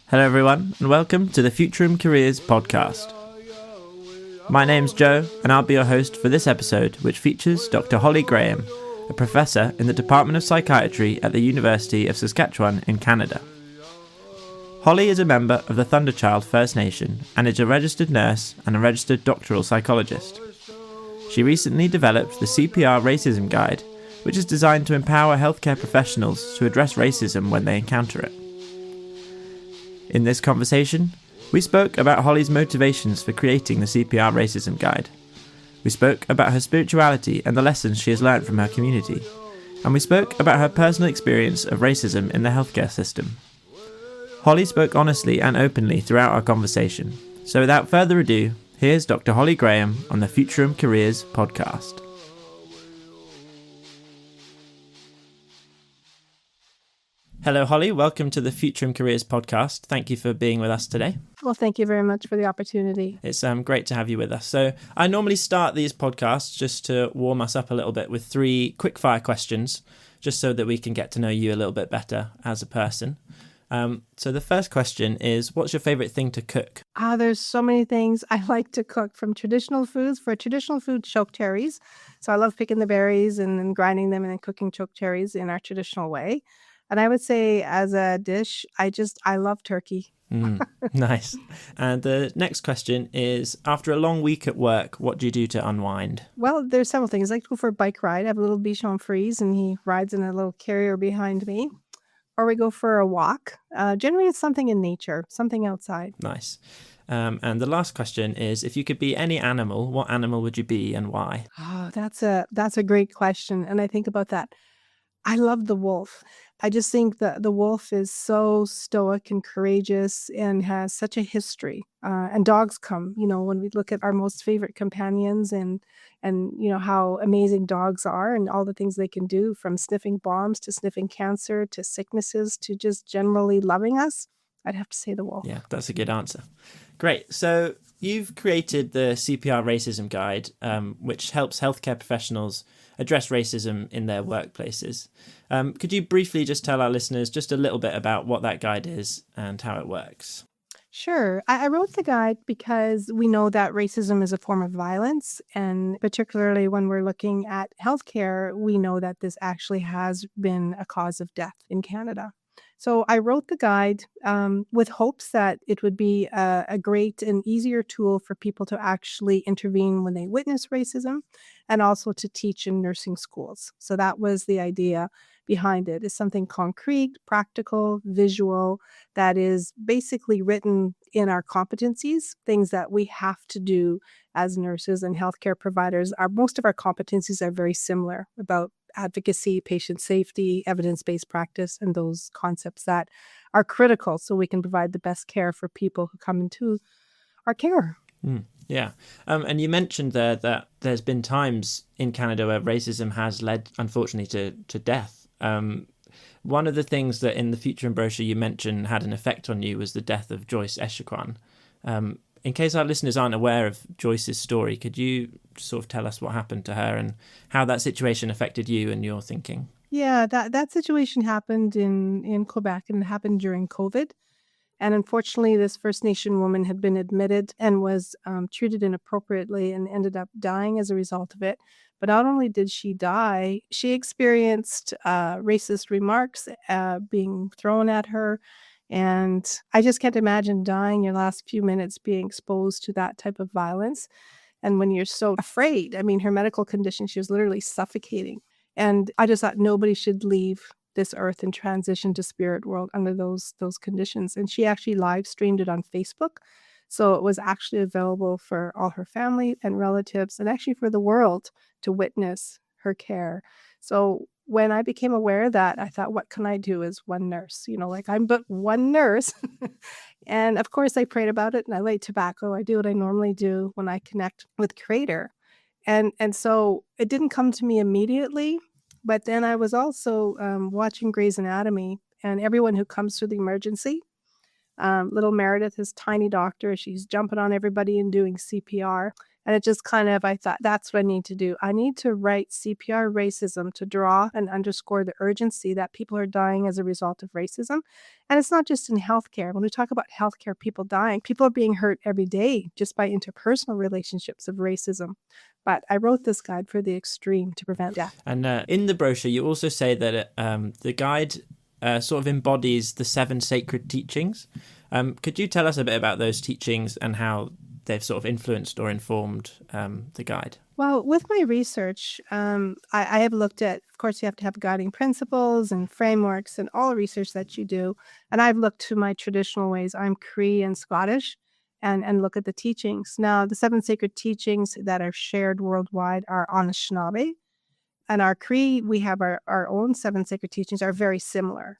Hello everyone, and welcome to the Futurum Careers podcast. My name's Joe, and I'll be your host for this episode, which features Dr. Holly Graham, a professor in the Department of Psychiatry at the University of Saskatchewan in Canada. Holly is a member of the Thunderchild First Nation and is a registered nurse and a registered doctoral psychologist. She recently developed the CPR RACISM guide, which is designed to empower healthcare professionals to address racism when they encounter it. In this conversation, we spoke about Holly's motivations for creating the CPR RACISM guide. We spoke about her spirituality and the lessons she has learned from her community. And we spoke about her personal experience of racism in the healthcare system. Holly spoke honestly and openly throughout our conversation. So without further ado, here's Dr. Holly Graham on the Futurum Careers podcast. Hello, Holly. Welcome to the Futurum Careers podcast. Thank you for being with us today. Well, thank you very much for the opportunity. It's great to have you with us. So I normally start these podcasts just to warm us up a little bit with 3 quick-fire questions, just so that we can get to know you a little bit better as a person. So the first question is, what's your favorite thing to cook? There's so many things I like to cook, from traditional foods. For traditional food, choke cherries. So I love picking the berries and then grinding them and then cooking choke cherries in our traditional way. And I would say as a dish, I love turkey. Nice. And the next question is, after a long week at work, what do you do to unwind? Well, there's several things. I like to go for a bike ride. I have a little Bichon Frise and he rides in a little carrier behind me. Or we go for a walk. Generally, it's something in nature, something outside. Nice. And the last question is, if you could be any animal, what animal would you be and why? Oh, that's a great question. And I think about that. I love the wolf. I just think that the wolf is so stoic and courageous and has such a history. And dogs come, when we look at our most favorite companions and how amazing dogs are and all the things they can do, from sniffing bombs to sniffing cancer to sicknesses to just generally loving us. I'd have to say the wolf. Yeah, that's a good answer. Great. So you've created the CPR RACISM guide, which helps healthcare professionals address racism in their workplaces. Could you briefly just tell our listeners just a little bit about what that guide is and how it works? Sure. I wrote the guide because we know that racism is a form of violence. And particularly when we're looking at healthcare, we know that this actually has been a cause of death in Canada. So I wrote the guide with hopes that it would be a great and easier tool for people to actually intervene when they witness racism, and also to teach in nursing schools. So that was the idea behind it, is something concrete, practical, visual, that is basically written in our competencies, things that we have to do as nurses and healthcare providers. Most of our competencies are very similar about advocacy, patient safety, evidence-based practice, and those concepts that are critical so we can provide the best care for people who come into our care. Yeah. And you mentioned there that there's been times in Canada where racism has led, unfortunately, to death. One of the things that in the Futurum brochure you mentioned had an effect on you was the death of Joyce Echaquan. In case our listeners aren't aware of Joyce's story, could you sort of tell us what happened to her and how that situation affected you and your thinking? Yeah, that situation happened in Quebec, and it happened during COVID. And unfortunately, this First Nation woman had been admitted and was treated inappropriately and ended up dying as a result of it. But not only did she die, she experienced racist remarks being thrown at her. And I just can't imagine dying your last few minutes being exposed to that type of violence. And when you're so afraid, her medical condition, she was literally suffocating. And I just thought nobody should leave this earth and transition to spirit world under those conditions. And she actually live streamed it on Facebook. So it was actually available for all her family and relatives, and actually for the world to witness her care. So when I became aware of that, I thought, what can I do as one nurse? I'm but one nurse. And of course, I prayed about it and I laid tobacco. I do what I normally do when I connect with Creator. And so it didn't come to me immediately, but then I was also watching Grey's Anatomy, and everyone who comes through the emergency, little Meredith, his tiny doctor, she's jumping on everybody and doing CPR. And it just kind of, I thought, that's what I need to do. I need to write CPR Racism to draw and underscore the urgency that people are dying as a result of racism. And it's not just in healthcare. When we talk about healthcare, people dying, people are being hurt every day just by interpersonal relationships of racism. But I wrote this guide for the extreme to prevent death. And in the brochure, you also say that the guide sort of embodies the 7 sacred teachings. Could you tell us a bit about those teachings and how they've sort of influenced or informed the guide? Well, with my research, I have looked at, of course, you have to have guiding principles and frameworks and all research that you do. And I've looked to my traditional ways. I'm Cree and Scottish and look at the teachings. Now, the 7 sacred teachings that are shared worldwide are Anishinaabe. And our Cree, we have our own 7 sacred teachings are very similar.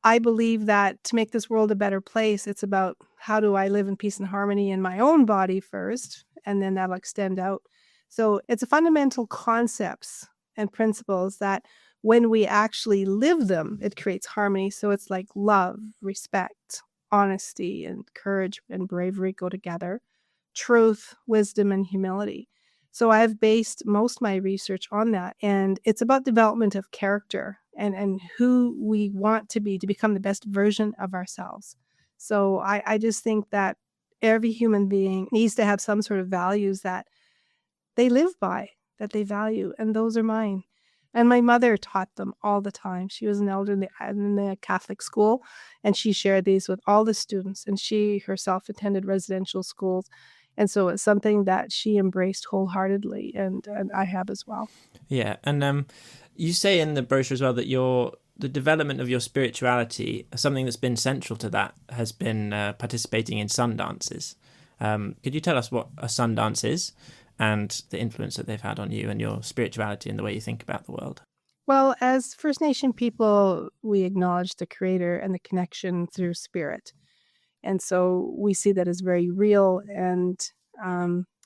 I believe that to make this world a better place, it's about how do I live in peace and harmony in my own body first, and then that'll extend out. So it's a fundamental concepts and principles that when we actually live them, it creates harmony. So it's like love, respect, honesty, and courage and bravery go together, truth, wisdom, and humility. So I've based most of my research on that. And it's about development of character and who we want to be to become the best version of ourselves. So I just think that every human being needs to have some sort of values that they live by, that they value. And those are mine. And my mother taught them all the time. She was an elder in the Catholic school, and she shared these with all the students. And she herself attended residential schools. And so it's something that she embraced wholeheartedly, and I have as well. Yeah, and you say in the brochure as well that the development of your spirituality, something that's been central to that, has been participating in sun dances. Could you tell us what a sun dance is and the influence that they've had on you and your spirituality and the way you think about the world? Well, as First Nation people, we acknowledge the Creator and the connection through spirit. And so we see that as very real, and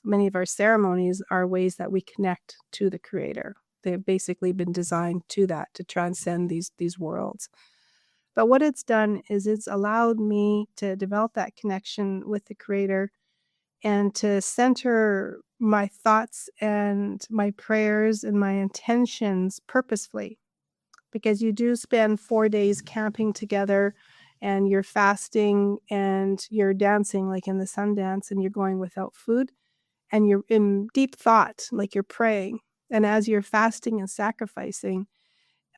many of our ceremonies are ways that we connect to the Creator. They've basically been designed to that, to transcend these worlds. But what it's done is it's allowed me to develop that connection with the Creator and to center my thoughts and my prayers and my intentions purposefully. Because you do spend 4 days camping together, and you're fasting and you're dancing like in the sun dance, and you're going without food, and you're in deep thought, like you're praying. And as you're fasting and sacrificing,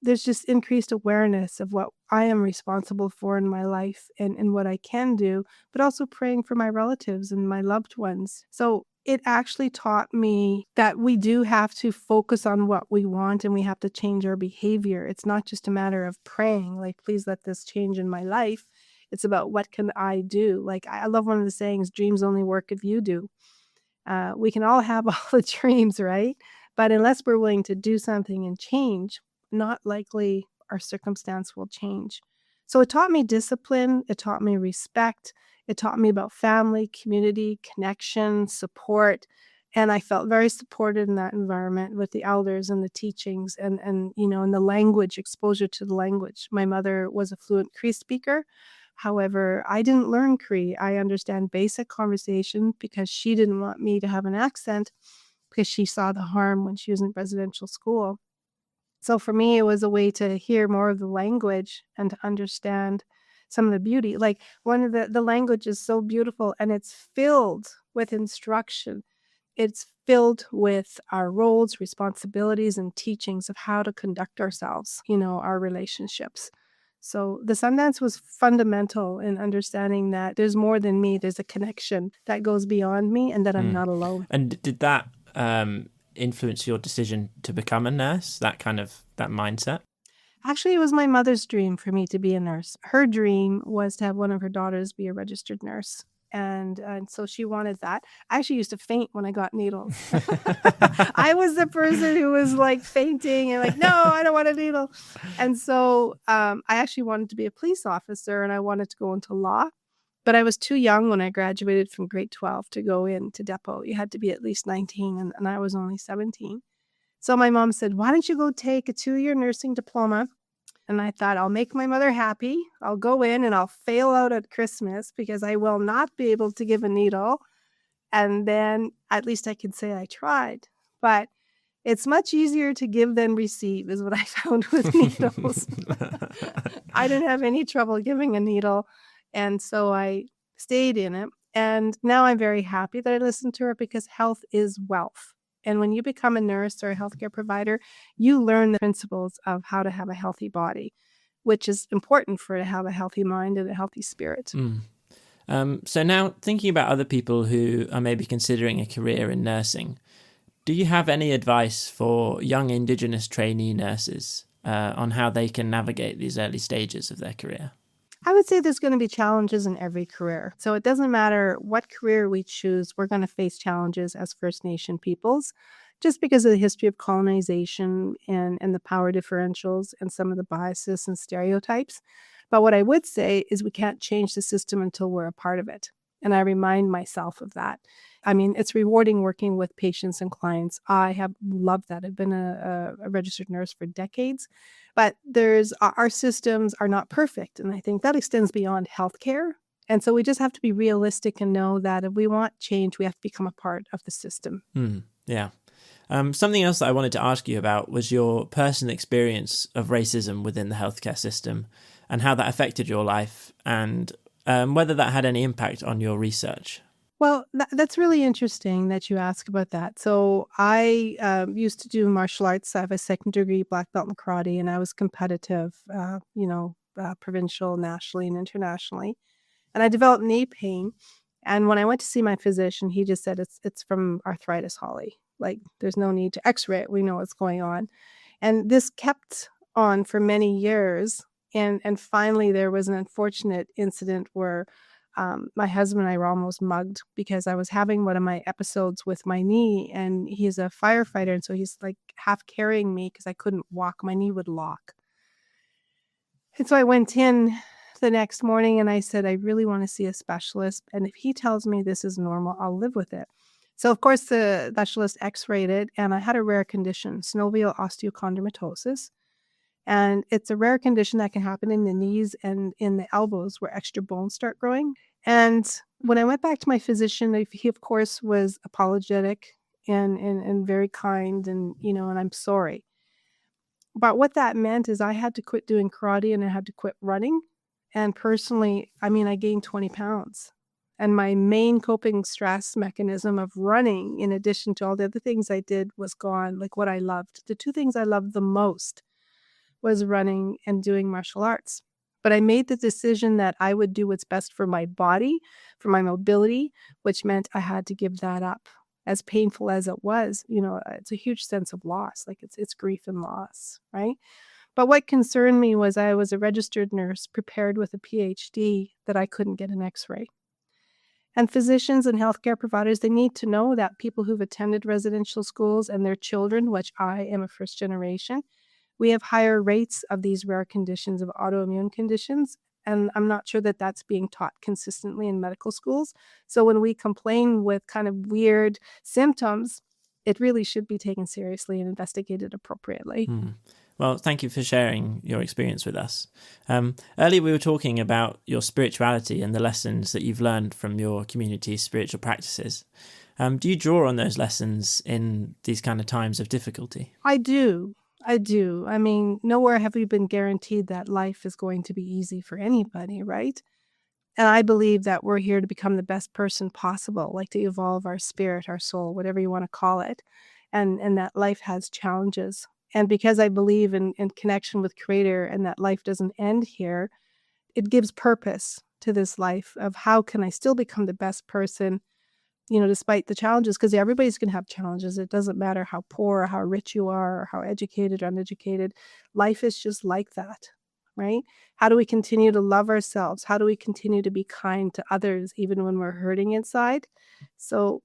there's just increased awareness of what I am responsible for in my life and what I can do, but also praying for my relatives and my loved ones. So it actually taught me that we do have to focus on what we want, and we have to change our behavior. It's not just a matter of praying, like, please let this change in my life. It's about what can I do? Like, I love one of the sayings, dreams only work if you do. We can all have all the dreams, right? But unless we're willing to do something and change, not likely our circumstance will change. So it taught me discipline. It taught me respect. It taught me about family, community, connection, support. And I felt very supported in that environment with the elders and the teachings and the language, exposure to the language. My mother was a fluent Cree speaker. However, I didn't learn Cree. I understand basic conversation because she didn't want me to have an accent, because she saw the harm when she was in residential school. So for me, it was a way to hear more of the language and to understand some of the beauty. Like, one of the language is so beautiful, and it's filled with instruction. It's filled with our roles, responsibilities, and teachings of how to conduct ourselves, our relationships. So the Sundance was fundamental in understanding that there's more than me. There's a connection that goes beyond me, and that I'm not alone. And did that influence your decision to become a nurse, that mindset? Actually, it was my mother's dream for me to be a nurse. Her dream was to have one of her daughters be a registered nurse. And so she wanted that. I actually used to faint when I got needles. I was the person who was like fainting and like, no, I don't want a needle. And so I actually wanted to be a police officer, and I wanted to go into law. But I was too young when I graduated from grade 12 to go into depot. You had to be at least 19, and I was only 17. So my mom said, why don't you go take a 2-year nursing diploma? And I thought, I'll make my mother happy. I'll go in and I'll fail out at Christmas because I will not be able to give a needle. And then at least I can say I tried. But it's much easier to give than receive, is what I found with needles. I didn't have any trouble giving a needle. And so I stayed in it. And now I'm very happy that I listened to her, because health is wealth. And when you become a nurse or a healthcare provider, you learn the principles of how to have a healthy body, which is important for to have a healthy mind and a healthy spirit. So now, thinking about other people who are maybe considering a career in nursing, do you have any advice for young Indigenous trainee nurses on how they can navigate these early stages of their career? I would say there's going to be challenges in every career. So it doesn't matter what career we choose, we're going to face challenges as First Nation peoples, just because of the history of colonization and the power differentials and some of the biases and stereotypes. But what I would say is we can't change the system until we're a part of it. And I remind myself of that. I mean, it's rewarding working with patients and clients. I have loved that. I've been a registered nurse for decades. But our systems are not perfect. And I think that extends beyond healthcare. And so we just have to be realistic and know that if we want change, we have to become a part of the system. Yeah. Something else that I wanted to ask you about was your personal experience of racism within the healthcare system and how that affected your life, and whether that had any impact on your research. Well, that's really interesting that you ask about that. So I used to do martial arts. I have a second degree black belt in karate, and I was competitive, provincial, nationally, and internationally. And I developed knee pain. And when I went to see my physician, he just said, it's from arthritis, Holly. Like, there's no need to x-ray it. We know what's going on. And this kept on for many years. And finally, there was an unfortunate incident where my husband and I were almost mugged because I was having one of my episodes with my knee, and he's a firefighter. And so he's like half carrying me because I couldn't walk. My knee would lock. And so I went in the next morning and I said, I really want to see a specialist. And if he tells me this is normal, I'll live with it. So, of course, the specialist x-rayed it, and I had a rare condition, synovial osteochondromatosis. And it's a rare condition that can happen in the knees and in the elbows where extra bones start growing. And when I went back to my physician, he, of course, was apologetic and very kind, and I'm sorry. But what that meant is I had to quit doing karate and I had to quit running. And personally, I mean, I gained 20 pounds. And my main coping stress mechanism of running, in addition to all the other things I did, was gone. Like what I loved. The two things I loved the most was running and doing martial arts. But I made the decision that I would do what's best for my body, for my mobility, which meant I had to give that up. As painful as it was, it's a huge sense of loss. Like it's grief and loss, right? But what concerned me was I was a registered nurse prepared with a PhD that I couldn't get an x-ray. And physicians and healthcare providers, they need to know that people who've attended residential schools and their children, which I am a first generation, we have higher rates of these rare conditions, of autoimmune conditions. And I'm not sure that that's being taught consistently in medical schools. So when we complain with kind of weird symptoms, it really should be taken seriously and investigated appropriately. Well, thank you for sharing your experience with us. Earlier we were talking about your spirituality and the lessons that you've learned from your community's spiritual practices. Do you draw on those lessons in these kind of times of difficulty? I do. I mean, nowhere have we been guaranteed that life is going to be easy for anybody, right? And I believe that we're here to become the best person possible, like to evolve our spirit, our soul, whatever you want to call it, and that life has challenges. And because I believe in connection with Creator and that life doesn't end here, it gives purpose to this life of how can I still become the best person, despite the challenges, because everybody's going to have challenges. It doesn't matter how poor or how rich you are or how educated or uneducated. Life is just like that, right? How do we continue to love ourselves? How do we continue to be kind to others even when we're hurting inside? So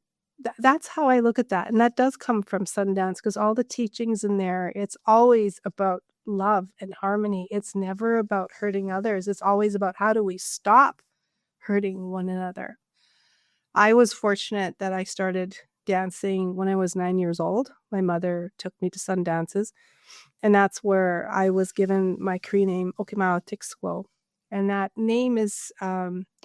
that's how I look at that. And that does come from Sundance, because all the teachings in there, it's always about love and harmony. It's never about hurting others. It's always about how do we stop hurting one another. I was fortunate that I started dancing when I was 9 years old. My mother took me to Sundances, and that's where I was given my Cree name, Okimao Tixquo. And that name is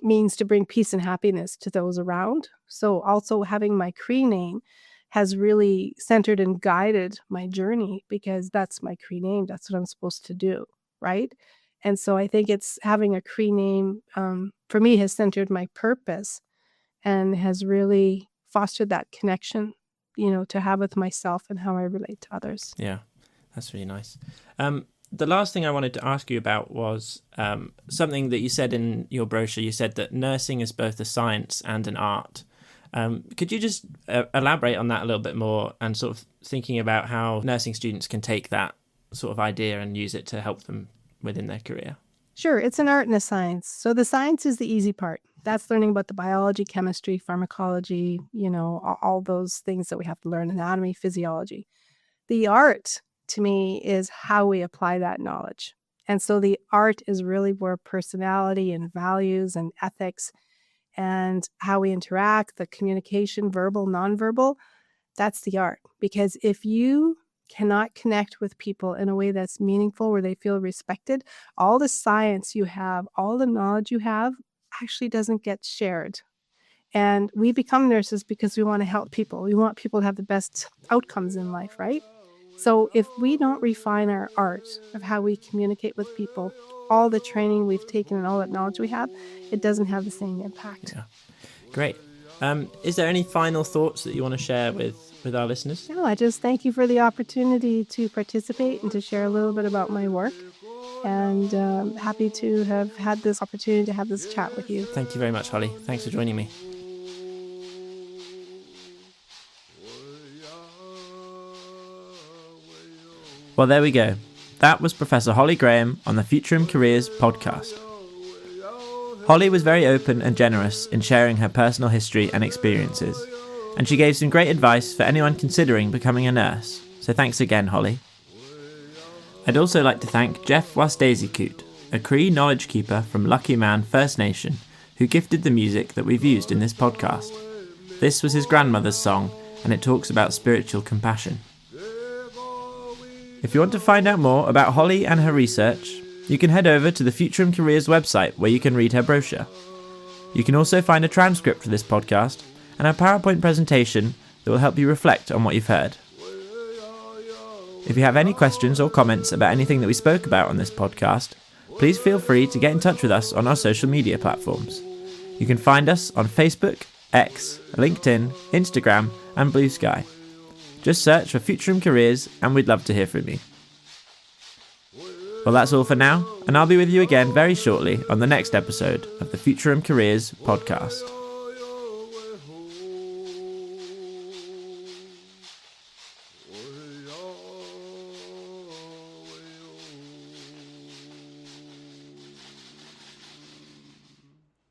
means to bring peace and happiness to those around. So also having my Cree name has really centered and guided my journey, because that's my Cree name. That's what I'm supposed to do, right? And so I think it's having a Cree name for me has centered my purpose and has really fostered that connection, to have with myself and how I relate to others. Yeah, that's really nice. The last thing I wanted to ask you about was something that you said in your brochure. You said that nursing is both a science and an art. Could you just elaborate on that a little bit more, and sort of thinking about how nursing students can take that sort of idea and use it to help them within their career? Sure, it's an art and a science. So the science is the easy part. That's learning about the biology, chemistry, pharmacology, all those things that we have to learn, anatomy, physiology. The art, to me, is how we apply that knowledge. And so the art is really where personality and values and ethics and how we interact, the communication, verbal, nonverbal, that's the art. Because if you cannot connect with people in a way that's meaningful, where they feel respected, all the science you have, all the knowledge you have actually doesn't get shared. And we become nurses because we want to help people. We want people to have the best outcomes in life, right? So if we don't refine our art of how we communicate with people, all the training we've taken and all that knowledge we have, it doesn't have the same impact. Yeah, great. Is there any final thoughts that you want to share with our listeners? No, I just thank you for the opportunity to participate and to share a little bit about my work. And happy to have had this opportunity to have this chat with you. Thank you very much, Holly. Thanks for joining me. Well, there we go. That was Professor Holly Graham on the Future in Careers podcast. Holly was very open and generous in sharing her personal history and experiences, and she gave some great advice for anyone considering becoming a nurse, so thanks again, Holly. I'd also like to thank Jeff Wastazikut, a Cree knowledge keeper from Lucky Man First Nation, who gifted the music that we've used in this podcast. This was his grandmother's song, and it talks about spiritual compassion. If you want to find out more about Holly and her research, you can head over to the Future in Careers website, where you can read her brochure. You can also find a transcript for this podcast and a PowerPoint presentation that will help you reflect on what you've heard. If you have any questions or comments about anything that we spoke about on this podcast, please feel free to get in touch with us on our social media platforms. You can find us on Facebook, X, LinkedIn, Instagram, and Blue Sky. Just search for Future in Careers and we'd love to hear from you. Well, that's all for now, and I'll be with you again very shortly on the next episode of the Future in Careers podcast.